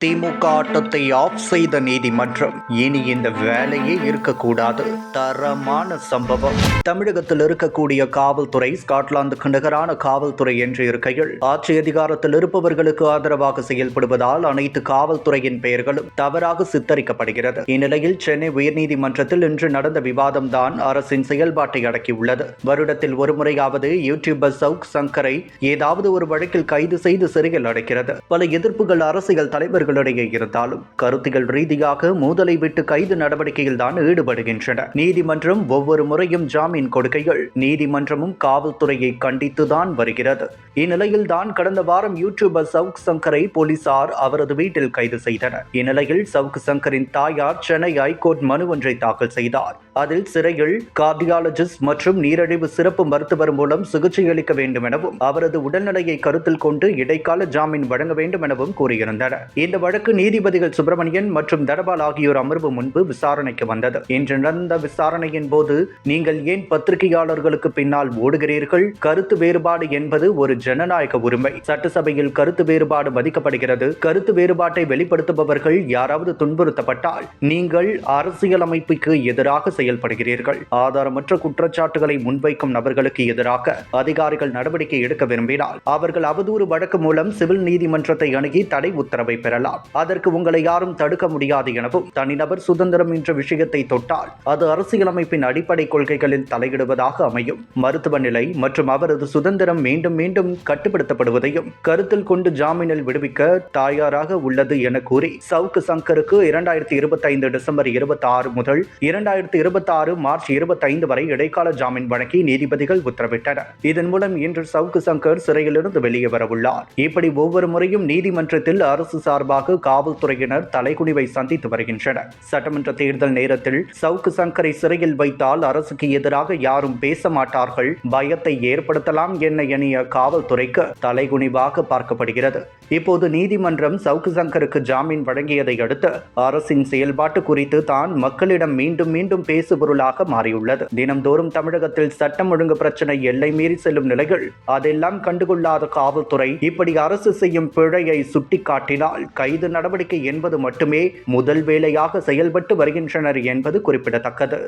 திமுக ஆட்டத்தை ஆஃப் செய்த நீதிமன்றம் இனி இந்த வேலையே இருக்கக்கூடாது. தரமான சம்பவம். தமிழகத்தில் இருக்கக்கூடிய காவல்துறை ஸ்காட்லாந்துக்கு நிகரான காவல்துறை என்று இருக்கையில் ஆட்சி அதிகாரத்தில் இருப்பவர்களுக்கு ஆதரவாக செயல்படுவதால் அனைத்து காவல்துறையின் பெயர்களும் தவறாக சித்தரிக்கப்படுகிறது. இந்நிலையில் சென்னை உயர்நீதிமன்றத்தில் இன்று நடந்த விவாதம்தான் அரசின் செயல்பாட்டை அடக்கியுள்ளது. வருடத்தில் ஒருமுறையாவது யூடியூபர் சவுக் சங்கரை ஏதாவது ஒரு வழக்கில் கைது செய்து சிறையில் அடைக்கிறது. பல எதிர்ப்புகள் அரசியல் தலைவர்கள் இருந்தாலும் கருத்தியல் ரீதியாக மோதலை விட்டு கைது நடவடிக்கையில் தான் ஈடுபடுகின்றன. நீதிமன்றம் ஒவ்வொரு முறையும் ஜாமீன் கொடுக்கையில் நீதிமன்றமும் காவல்துறையை கண்டித்துதான் வருகிறது. இந்நிலையில் தான் கடந்த வாரம் யூடியூபர் சவுக் சங்கரை போலீசார் அவரது வீட்டில் கைது செய்தனர். இந்நிலையில் சவுக் சங்கரின் தாயார் சென்னை ஐகோர்ட் மனு ஒன்றை தாக்கல் செய்தார். அதில் சிறையில் கார்டியாலஜிஸ்ட் மற்றும் நீரிழிவு சிறப்பு மருத்துவர் மூலம் சிகிச்சை அளிக்க வேண்டும் எனவும் அவரது உடல்நிலையை கருத்தில் கொண்டு இடைக்கால ஜாமீன் வழங்க வேண்டும் எனவும் கூறியிருந்தனர். இந்த வழக்கு நீதிபதிகள் சுப்பிரமணியன் மற்றும் தனபால் ஆகியோர் அமர்வு முன்பு விசாரணைக்கு வந்தது. இன்று நடந்த விசாரணையின் போது நீங்கள் ஏன் பத்திரிகையாளர்களுக்கு பின்னால் ஓடுகிறீர்கள்? கருத்து வேறுபாடு என்பது ஒரு ஜனநாயக உரிமை. சட்டசபையில் கருத்து வேறுபாடு மதிக்கப்படுகிறது. கருத்து வேறுபாட்டை வெளிப்படுத்துபவர்கள் யாராவது துன்புறுத்தப்பட்டால் நீங்கள் அரசியலமைப்புக்கு எதிராக செயல்படுகிறீர்கள். ஆதாரமற்ற குற்றச்சாட்டுகளை முன்வைக்கும் நபர்களுக்கு எதிராக அதிகாரிகள் நடவடிக்கை எடுக்க விரும்பினால் அவர்கள் அவதூறு வழக்கு மூலம் சிவில் நீதிமன்றத்தை அணுகி தடை உத்தரவை பெறலாம். அதற்கு உங்களை யாரும் தடுக்க முடியாது எனவும் தனிநபர் சுதந்திரம் என்ற விஷயத்தை தொட்டால் அது அரசியலமைப்பின் அடிப்படை கொள்கைகளில் தலையிடுவதாக அமையும். மருத்துவ நிலை மற்றும் அவரது சுதந்திரம் மீண்டும் மீண்டும் கட்டுப்படுத்தப்படுவதையும் கருத்தில் கொண்டு ஜாமீனில் விடுவிக்க தயாராக உள்ளது என கூறி சவுக் சங்கருக்கு 2025 டிசம்பர் 26 முதல் 2026 மார்ச் 25 வரை இடைக்கால ஜாமீன் வழங்கி நீதிபதிகள் உத்தரவிட்டனர். இதன் மூலம் இன்று சவுக் சங்கர் சிறையிலிருந்து வெளியே வரவுள்ளார். இப்படி ஒவ்வொரு முறையும் நீதிமன்றத்தில் அரசு சார்பாக காவல்துறையினர் தலைகுனிவை சந்தித்து வருகின்றனர். சட்டமன்ற தேர்தல் நேரத்தில் சவுக் சங்கரை சிறையில் வைத்தால் அரசுக்கு எதிராக யாரும் பேச மாட்டார்கள், பயத்தை ஏற்படுத்தலாம் என எண்ணிய காவல்துறைக்கு தலைகுனிவாக பார்க்கப்படுகிறது. இப்போது நீதிமன்றம் சவுக் சங்கருக்கு ஜாமீன் வழங்கியதை அடுத்து அரசின் செயல்பாட்டு குறித்து தான் மக்களிடம் மீண்டும் மீண்டும் பேசுபொருளாக மாறியுள்ளது. தினம்தோறும் தமிழகத்தில் சட்டம் ஒழுங்கு பிரச்சனை எல்லை மீறி செல்லும் நிலையில் அதெல்லாம் கண்டுகொள்ளாத காவல்துறை இப்படி அரசு செய்யும் பிழையை சுட்டிக்காட்டினால் கைது நடவடிக்கை என்பது மட்டுமே முதல் வேலையாக செயல்பட்டு வருகின்றனர் என்பது குறிப்பிடத்தக்கது.